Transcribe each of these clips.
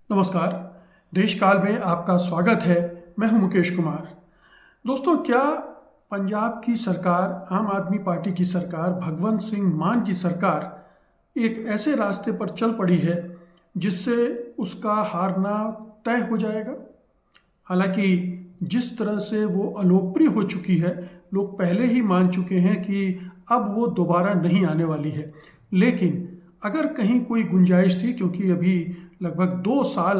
नमस्कार। देशकाल में आपका स्वागत है। मैं हूं मुकेश कुमार। दोस्तों, क्या पंजाब की सरकार, आम आदमी पार्टी की सरकार, भगवंत सिंह मान की सरकार एक ऐसे रास्ते पर चल पड़ी है जिससे उसका हारना तय हो जाएगा? हालांकि जिस तरह से वो अलोकप्रिय हो चुकी है, लोग पहले ही मान चुके हैं कि अब वो दोबारा नहीं आने वाली है। लेकिन अगर कहीं कोई गुंजाइश थी, क्योंकि अभी लगभग 2 साल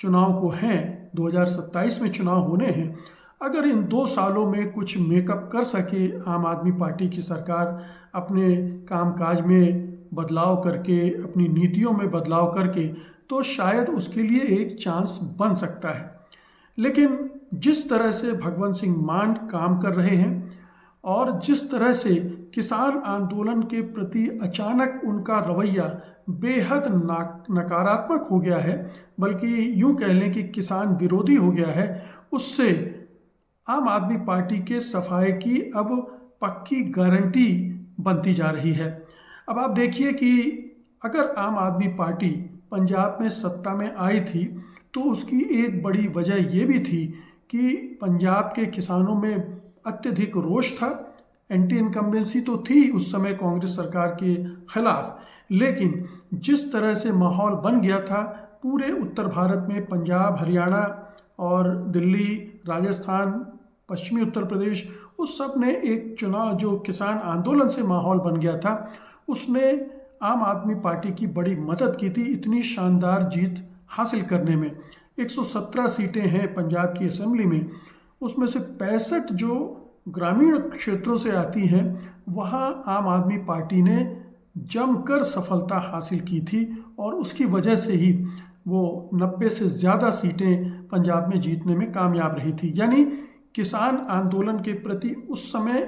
चुनाव को हैं, 2027 में चुनाव होने हैं, अगर इन 2 सालों में कुछ मेकअप कर सके आम आदमी पार्टी की सरकार, अपने कामकाज में बदलाव करके, अपनी नीतियों में बदलाव करके, तो शायद उसके लिए एक चांस बन सकता है। लेकिन जिस तरह से भगवंत सिंह मान काम कर रहे हैं और जिस तरह से किसान आंदोलन के प्रति अचानक उनका रवैया बेहद नकारात्मक हो गया है, बल्कि यूं कह लें कि किसान विरोधी हो गया है, उससे आम आदमी पार्टी के सफाए की अब पक्की गारंटी बनती जा रही है। अब आप देखिए कि अगर आम आदमी पार्टी पंजाब में सत्ता में आई थी तो उसकी एक बड़ी वजह ये भी थी कि पंजाब के किसानों में अत्यधिक रोष था। एंटी इनकम्बेंसी तो थी उस समय कांग्रेस सरकार के खिलाफ, लेकिन जिस तरह से माहौल बन गया था पूरे उत्तर भारत में, पंजाब, हरियाणा और दिल्ली, राजस्थान, पश्चिमी उत्तर प्रदेश, उस सब ने एक चुनाव, जो किसान आंदोलन से माहौल बन गया था, उसने आम आदमी पार्टी की बड़ी मदद की थी इतनी शानदार जीत हासिल करने में। 117 सीटें हैं पंजाब की असेंबली में, उसमें से 65 जो ग्रामीण क्षेत्रों से आती हैं, वहाँ आम आदमी पार्टी ने जमकर सफलता हासिल की थी और उसकी वजह से ही वो 90 से ज़्यादा सीटें पंजाब में जीतने में कामयाब रही थी। यानी किसान आंदोलन के प्रति उस समय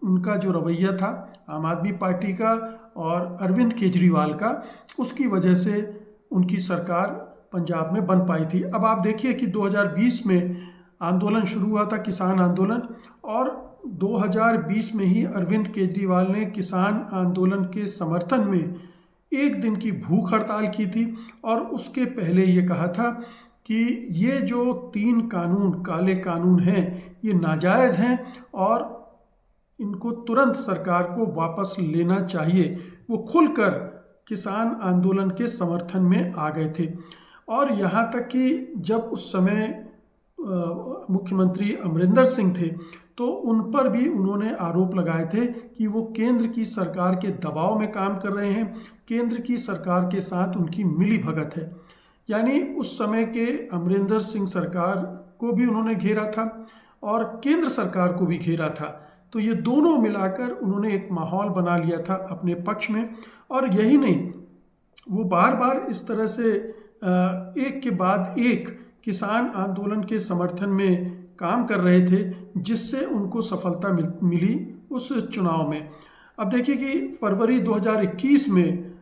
उनका जो रवैया था आम आदमी पार्टी का और अरविंद केजरीवाल का, उसकी वजह से उनकी सरकार पंजाब में बन पाई थी। अब आप देखिए कि 2020 में आंदोलन शुरू हुआ था, किसान आंदोलन, और 2020 में ही अरविंद केजरीवाल ने किसान आंदोलन के समर्थन में एक दिन की भूख हड़ताल की थी और उसके पहले ये कहा था कि ये जो 3 कानून, काले कानून हैं, ये नाजायज़ हैं और इनको तुरंत सरकार को वापस लेना चाहिए। वो खुलकर किसान आंदोलन के समर्थन में आ गए थे। और यहाँ तक कि जब उस समय मुख्यमंत्री अमरिंदर सिंह थे तो उन पर भी उन्होंने आरोप लगाए थे कि वो केंद्र की सरकार के दबाव में काम कर रहे हैं, केंद्र की सरकार के साथ उनकी मिली भगत है। यानी उस समय के अमरिंदर सिंह सरकार को भी उन्होंने घेरा था और केंद्र सरकार को भी घेरा था। तो ये दोनों मिलाकर उन्होंने एक माहौल बना लिया था अपने पक्ष में। और यही नहीं, वो बार बार इस तरह से एक के बाद एक किसान आंदोलन के समर्थन में काम कर रहे थे, जिससे उनको सफलता मिली उस चुनाव में। अब देखिए कि फरवरी 2021 में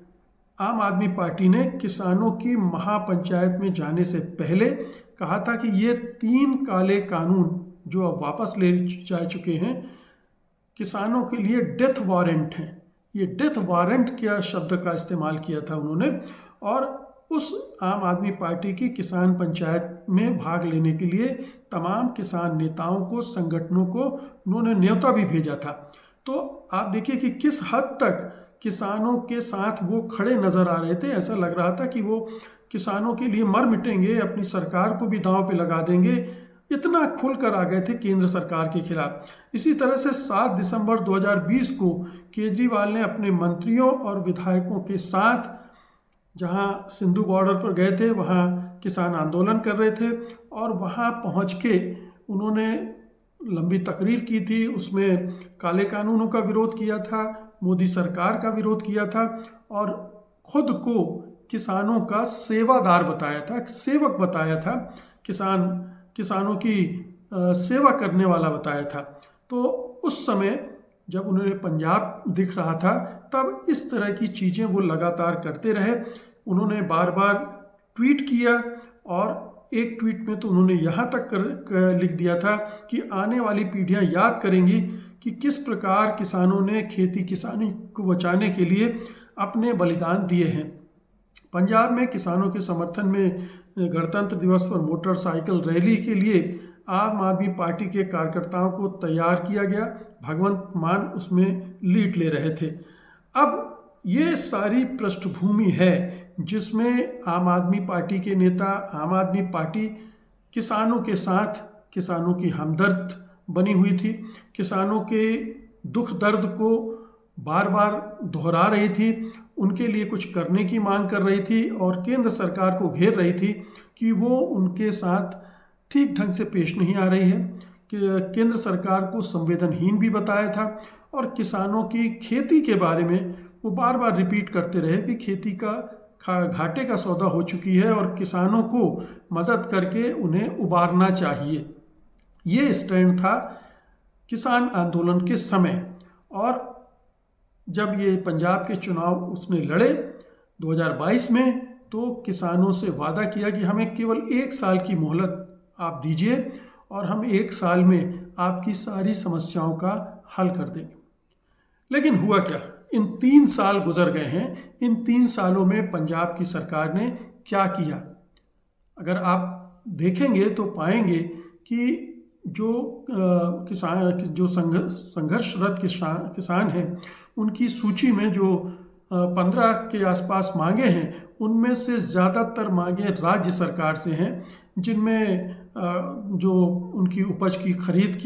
आम आदमी पार्टी ने किसानों की महापंचायत में जाने से पहले कहा था कि ये 3 काले कानून जो अब वापस ले जा चुके हैं, किसानों के लिए डेथ वारंट हैं। ये डेथ वारंट क्या शब्द का इस्तेमाल किया था उन्होंने। और उस आम आदमी पार्टी की किसान पंचायत में भाग लेने के लिए तमाम किसान नेताओं को, संगठनों को उन्होंने न्योता भी भेजा था। तो आप देखिए कि किस हद तक किसानों के साथ वो खड़े नजर आ रहे थे। ऐसा लग रहा था कि वो किसानों के लिए मर मिटेंगे, अपनी सरकार को भी दांव पे लगा देंगे, इतना खुलकर आ गए थे केंद्र सरकार के खिलाफ। इसी तरह से 7 दिसंबर 2020 को केजरीवाल ने अपने मंत्रियों और विधायकों के साथ, जहां सिंधु बॉर्डर पर गए थे, वहां किसान आंदोलन कर रहे थे और वहां पहुंच के उन्होंने लंबी तकरीर की थी। उसमें काले कानूनों का विरोध किया था, मोदी सरकार का विरोध किया था और खुद को किसानों का सेवादार बताया था, सेवक बताया था, किसानों की सेवा करने वाला बताया था। तो उस समय जब उन्होंने पंजाब दिख रहा था, तब इस तरह की चीज़ें वो लगातार करते रहे। उन्होंने बार बार ट्वीट किया और एक ट्वीट में तो उन्होंने यहाँ तक लिख दिया था कि आने वाली पीढ़ियाँ याद करेंगी कि किस प्रकार किसानों ने खेती किसानी को बचाने के लिए अपने बलिदान दिए हैं। पंजाब में किसानों के समर्थन में गणतंत्र दिवस पर मोटरसाइकिल रैली के लिए आम आदमी पार्टी के कार्यकर्ताओं को तैयार किया गया। भगवंत मान उसमें लीड ले रहे थे। अब ये सारी पृष्ठभूमि है जिसमें आम आदमी पार्टी के नेता, आम आदमी पार्टी किसानों के साथ, किसानों की हमदर्द बनी हुई थी, किसानों के दुख दर्द को बार बार दोहरा रही थी, उनके लिए कुछ करने की मांग कर रही थी और केंद्र सरकार को घेर रही थी कि वो उनके साथ ठीक ढंग से पेश नहीं आ रही है, कि केंद्र सरकार को संवेदनहीन भी बताया था और किसानों की खेती के बारे में वो बार बार रिपीट करते रहे कि खेती का घाटे का सौदा हो चुकी है और किसानों को मदद करके उन्हें उबारना चाहिए। ये स्टैंड था किसान आंदोलन के समय। और जब ये पंजाब के चुनाव उसने लड़े 2022 में, तो किसानों से वादा किया कि हमें केवल 1 साल की मोहलत आप दीजिए और हम 1 साल में आपकी सारी समस्याओं का हल कर देंगे। लेकिन हुआ क्या? इन 3 साल गुजर गए हैं। इन 3 सालों में पंजाब की सरकार ने क्या किया? अगर आप देखेंगे तो पाएंगे कि जो संघर्षरत किसान हैं, उनकी सूची में जो 15 के आसपास मांगे हैं, उनमें से ज़्यादातर मांगे राज्य सरकार से हैं, जिनमें जो उनकी उपज की खरीद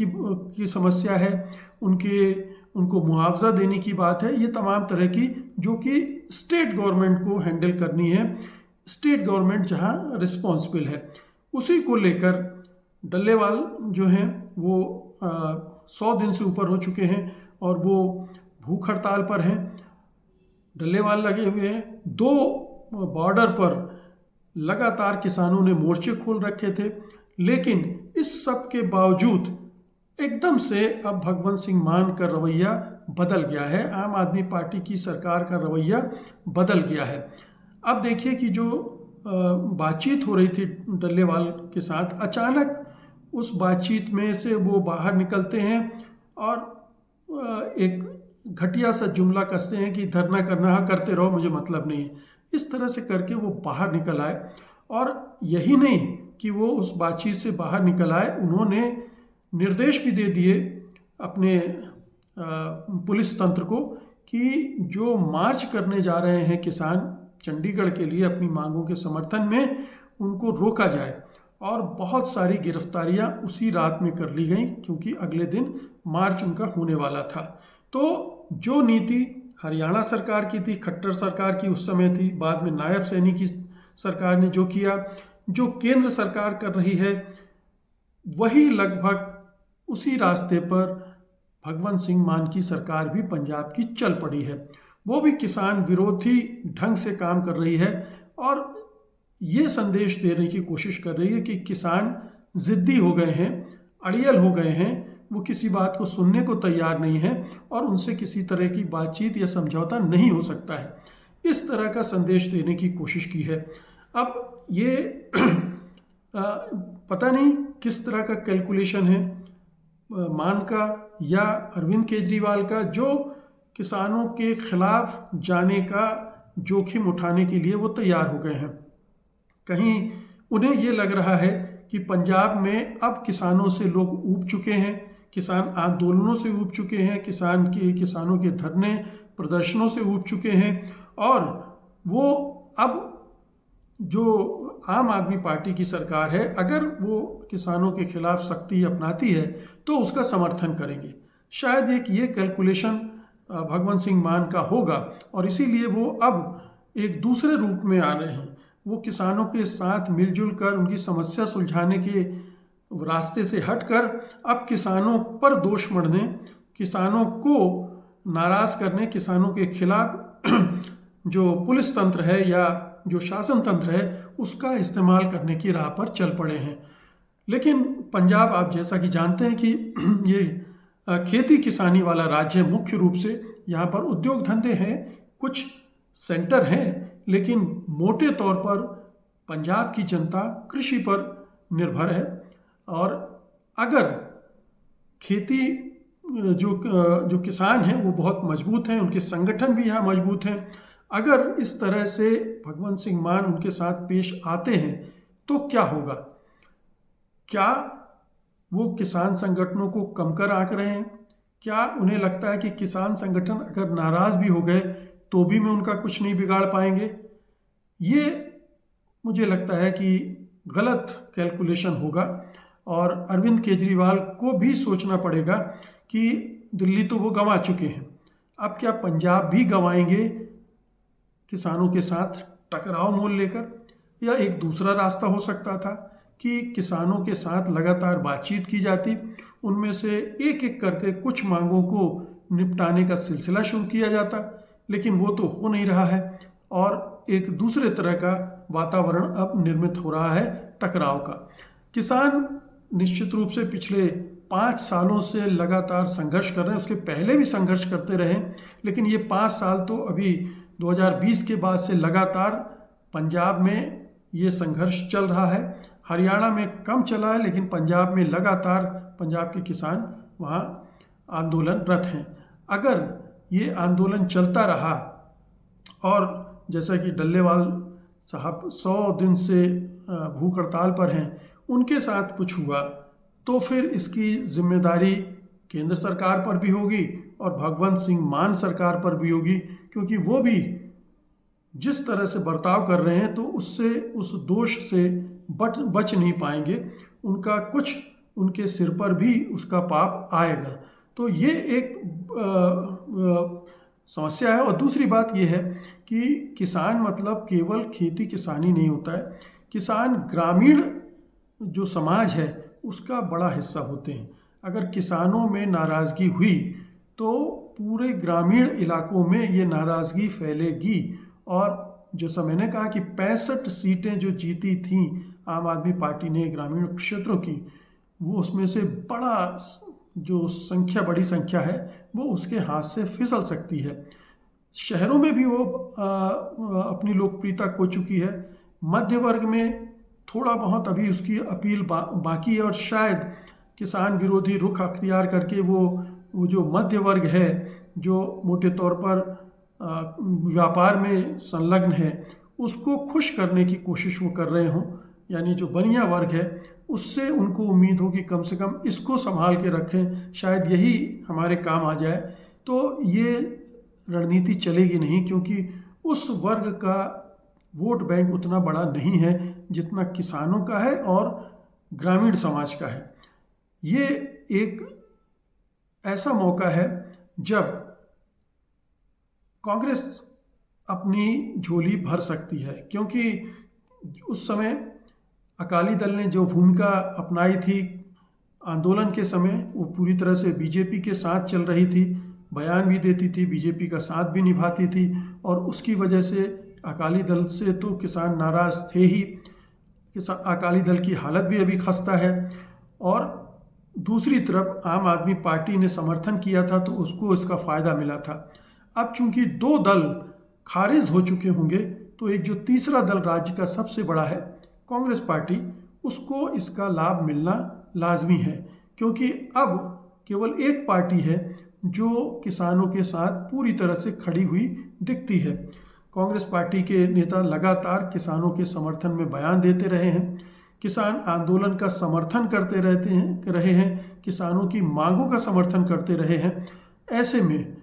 की समस्या है, उनको मुआवजा देने की बात है। ये तमाम तरह की जो कि स्टेट गवर्नमेंट को हैंडल करनी है, स्टेट गवर्नमेंट जहां रिस्पॉन्सिबल है, उसी को लेकर डल्लेवाल जो हैं वो 100 दिन से ऊपर हो चुके हैं और वो भूख हड़ताल पर हैं। डल्लेवाल लगे हुए हैं। 2 बॉर्डर पर लगातार किसानों ने मोर्चे खोल रखे थे। लेकिन इस सब के बावजूद एकदम से अब भगवंत सिंह मान का रवैया बदल गया है, आम आदमी पार्टी की सरकार का रवैया बदल गया है। अब देखिए कि जो बातचीत हो रही थी डल्लेवाल के साथ, अचानक उस बातचीत में से वो बाहर निकलते हैं और एक घटिया सा जुमला कसते हैं कि धरना करना है, करते रहो, मुझे मतलब नहीं है। इस तरह से करके वो बाहर निकल आए। और यही नहीं कि वो उस बातचीत से बाहर निकल आए, उन्होंने निर्देश भी दे दिए अपने पुलिस तंत्र को कि जो मार्च करने जा रहे हैं किसान चंडीगढ़ के लिए अपनी मांगों के समर्थन में, उनको रोका जाए। और बहुत सारी गिरफ्तारियां उसी रात में कर ली गई, क्योंकि अगले दिन मार्च उनका होने वाला था। तो जो नीति हरियाणा सरकार की थी, खट्टर सरकार की उस समय थी, बाद में नायब सैनी की सरकार ने जो किया, जो केंद्र सरकार कर रही है, वही लगभग उसी रास्ते पर भगवंत सिंह मान की सरकार भी पंजाब की चल पड़ी है। वो भी किसान विरोधी ढंग से काम कर रही है और ये संदेश देने की कोशिश कर रही है कि किसान जिद्दी हो गए हैं, अड़ियल हो गए हैं, वो किसी बात को सुनने को तैयार नहीं है और उनसे किसी तरह की बातचीत या समझौता नहीं हो सकता है। इस तरह का संदेश देने की कोशिश की है। अब ये पता नहीं किस तरह का कैलकुलेशन है मान का या अरविंद केजरीवाल का, जो किसानों के खिलाफ जाने का जोखिम उठाने के लिए वो तैयार हो गए हैं। कहीं उन्हें ये लग रहा है कि पंजाब में अब किसानों से लोग ऊब चुके हैं, किसान आंदोलनों से ऊब चुके हैं, किसानों के धरने प्रदर्शनों से ऊब चुके हैं और वो अब जो आम आदमी पार्टी की सरकार है, अगर वो किसानों के खिलाफ सख्ती अपनाती है तो उसका समर्थन करेंगे। शायद ये कैलकुलेशन भगवंत सिंह मान का होगा और इसीलिए वो अब एक दूसरे रूप में आ रहे हैं। वो किसानों के साथ मिलजुल कर उनकी समस्या सुलझाने के रास्ते से हटकर अब किसानों पर दोष मढ़ने, किसानों को नाराज़ करने, किसानों के खिलाफ जो पुलिस तंत्र है या जो शासन तंत्र है उसका इस्तेमाल करने की राह पर चल पड़े हैं। लेकिन पंजाब आप जैसा कि जानते हैं कि ये खेती किसानी वाला राज्य है मुख्य रूप से। यहाँ पर उद्योग धंधे हैं, कुछ सेंटर हैं, लेकिन मोटे तौर पर पंजाब की जनता कृषि पर निर्भर है। और अगर खेती जो किसान हैं वो बहुत मजबूत हैं, उनके संगठन भी यहाँ मजबूत हैं, अगर इस तरह से भगवंत सिंह मान उनके साथ पेश आते हैं तो क्या होगा? क्या वो किसान संगठनों को कम कर आंक रहे हैं? क्या उन्हें लगता है कि किसान संगठन अगर नाराज भी हो गए तो भी में उनका कुछ नहीं बिगाड़ पाएंगे? ये मुझे लगता है कि गलत कैलकुलेशन होगा और अरविंद केजरीवाल को भी सोचना पड़ेगा कि दिल्ली तो वो गंवा चुके हैं, अब क्या पंजाब भी गंवाएंगे किसानों के साथ टकराव मोल लेकर? या एक दूसरा रास्ता हो सकता था कि किसानों के साथ लगातार बातचीत की जाती, उनमें से एक एक करके कुछ मांगों को निपटाने का सिलसिला शुरू किया जाता, लेकिन वो तो हो नहीं रहा है और एक दूसरे तरह का वातावरण अब निर्मित हो रहा है टकराव का। किसान निश्चित रूप से पिछले 5 सालों से लगातार संघर्ष कर रहे हैं, उसके पहले भी संघर्ष करते रहे, लेकिन ये 5 साल तो अभी 2020 के बाद से लगातार पंजाब में ये संघर्ष चल रहा है। हरियाणा में कम चला है, लेकिन पंजाब में लगातार पंजाब के किसान वहाँ आंदोलनरत हैं। अगर ये आंदोलन चलता रहा और जैसा कि डल्लेवाल साहब 100 दिन से भूख हड़ताल पर हैं, उनके साथ कुछ हुआ तो फिर इसकी जिम्मेदारी केंद्र सरकार पर भी होगी और भगवंत सिंह मान सरकार पर भी होगी, क्योंकि वो भी जिस तरह से बर्ताव कर रहे हैं तो उससे उस दोष से बच नहीं पाएंगे, उनका कुछ उनके सिर पर भी उसका पाप आएगा। तो ये एक समस्या है। और दूसरी बात यह है कि किसान मतलब केवल खेती किसानी नहीं होता है, किसान ग्रामीण जो समाज है उसका बड़ा हिस्सा होते हैं। अगर किसानों में नाराज़गी हुई तो पूरे ग्रामीण इलाकों में ये नाराज़गी फैलेगी। और जैसा मैंने कहा कि 65 सीटें जो जीती थीं आम आदमी पार्टी ने ग्रामीण क्षेत्रों की, वो उसमें से बड़ा जो बड़ी संख्या है वो उसके हाथ से फिसल सकती है। शहरों में भी वो अपनी लोकप्रियता खो चुकी है। मध्य वर्ग में थोड़ा बहुत अभी उसकी अपील बाकी है और शायद किसान विरोधी रुख अख्तियार करके वो जो मध्य वर्ग है, जो मोटे तौर पर व्यापार में संलग्न है, उसको खुश करने की कोशिश वो कर रहे हों, यानी जो बनिया वर्ग है उससे उनको उम्मीद हो कि कम से कम इसको संभाल के रखें, शायद यही हमारे काम आ जाए। तो ये रणनीति चलेगी नहीं, क्योंकि उस वर्ग का वोट बैंक उतना बड़ा नहीं है जितना किसानों का है और ग्रामीण समाज का है। ये एक ऐसा मौका है जब कांग्रेस अपनी झोली भर सकती है, क्योंकि उस समय अकाली दल ने जो भूमिका अपनाई थी आंदोलन के समय वो पूरी तरह से बीजेपी के साथ चल रही थी, बयान भी देती थी, बीजेपी का साथ भी निभाती थी, और उसकी वजह से अकाली दल से तो किसान नाराज़ थे ही। अकाली दल की हालत भी अभी खस्ता है। और दूसरी तरफ आम आदमी पार्टी ने समर्थन किया था तो उसको इसका फ़ायदा मिला था। अब चूंकि 2 दल खारिज हो चुके होंगे तो एक जो तीसरा दल राज्य का सबसे बड़ा है कांग्रेस पार्टी, उसको इसका लाभ मिलना लाजमी है, क्योंकि अब केवल एक पार्टी है जो किसानों के साथ पूरी तरह से खड़ी हुई दिखती है। कांग्रेस पार्टी के नेता लगातार किसानों के समर्थन में बयान देते रहे हैं, किसान आंदोलन का समर्थन करते रहे हैं, किसानों की मांगों का समर्थन करते रहे हैं। ऐसे में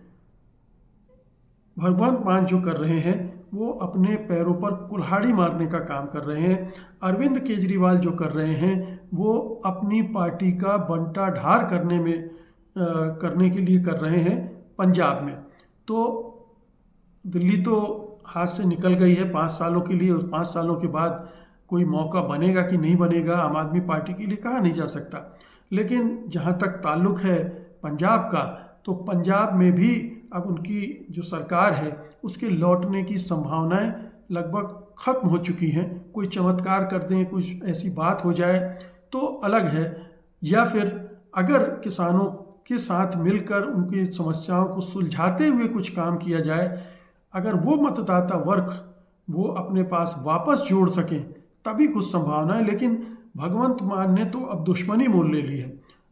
भगवंत मान जो कर रहे हैं वो अपने पैरों पर कुल्हाड़ी मारने का काम कर रहे हैं। अरविंद केजरीवाल जो कर रहे हैं वो अपनी पार्टी का बंटाढार करने के लिए कर रहे हैं पंजाब में। तो दिल्ली तो हाथ से निकल गई है 5 सालों के लिए, और 5 सालों के बाद कोई मौका बनेगा कि नहीं बनेगा आम आदमी पार्टी के लिए कहा नहीं जा सकता। लेकिन जहाँ तक ताल्लुक है पंजाब का, तो पंजाब में भी अब उनकी जो सरकार है उसके लौटने की संभावनाएं लगभग खत्म हो चुकी हैं। कोई चमत्कार कर दें, कुछ ऐसी बात हो जाए तो अलग है, या फिर अगर किसानों के साथ मिलकर उनकी समस्याओं को सुलझाते हुए कुछ काम किया जाए, अगर वो मतदाता वर्ग वो अपने पास वापस जोड़ सकें तभी कुछ संभावना है। लेकिन भगवंत मान ने तो अब दुश्मनी मोल ले ली है।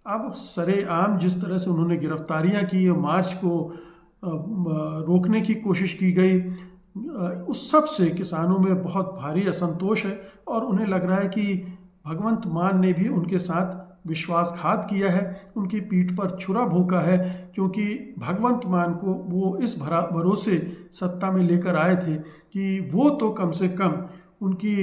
अब सरेआम जिस तरह से उन्होंने गिरफ्तारियां की, मार्च को रोकने की कोशिश की गई, उस सब से किसानों में बहुत भारी असंतोष है और उन्हें लग रहा है कि भगवंत मान ने भी उनके साथ विश्वासघात किया है, उनकी पीठ पर छुरा भोंका है, क्योंकि भगवंत मान को वो इस भरोसे सत्ता में लेकर आए थे कि वो तो कम से कम उनकी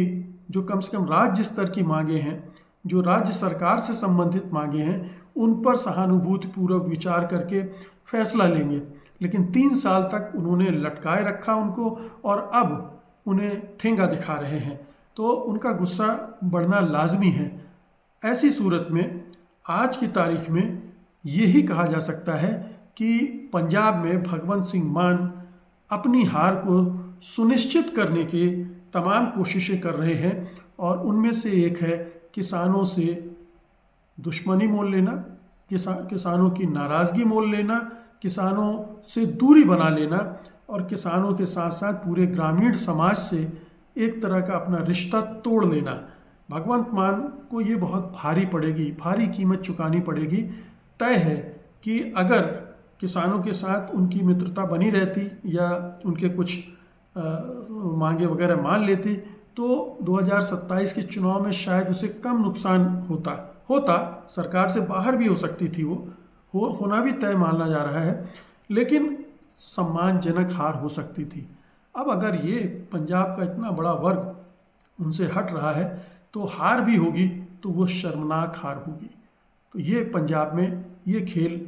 जो कम से कम राज्य स्तर की मांगे हैं, जो राज्य सरकार से संबंधित मांगे हैं, उन पर सहानुभूतिपूर्वक विचार करके फैसला लेंगे। लेकिन 3 साल तक उन्होंने लटकाए रखा उनको और अब उन्हें ठेंगा दिखा रहे हैं, तो उनका गुस्सा बढ़ना लाजमी है। ऐसी सूरत में आज की तारीख में यही कहा जा सकता है कि पंजाब में भगवंत सिंह मान अपनी हार को सुनिश्चित करने के तमाम कोशिशें कर रहे हैं और उनमें से एक है किसानों से दुश्मनी मोल लेना, किसानों की नाराज़गी मोल लेना, किसानों से दूरी बना लेना और किसानों के साथ साथ पूरे ग्रामीण समाज से एक तरह का अपना रिश्ता तोड़ लेना। भगवंत मान को ये बहुत भारी पड़ेगी, भारी कीमत चुकानी पड़ेगी। तय है कि अगर किसानों के साथ उनकी मित्रता बनी रहती या उनके कुछ मांगे वगैरह मान लेती तो 2027 के चुनाव में शायद उसे कम नुकसान होता सरकार से बाहर भी हो सकती थी, वो होना भी तय माना जा रहा है, लेकिन सम्मानजनक हार हो सकती थी। अब अगर ये पंजाब का इतना बड़ा वर्ग उनसे हट रहा है तो हार भी होगी तो वो शर्मनाक हार होगी। तो ये पंजाब में ये खेल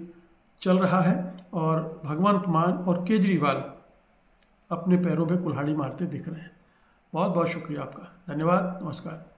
चल रहा है और भगवंत मान और केजरीवाल अपने पैरों पे कुल्हाड़ी मारते दिख रहे हैं। बहुत बहुत शुक्रिया आपका, धन्यवाद, नमस्कार।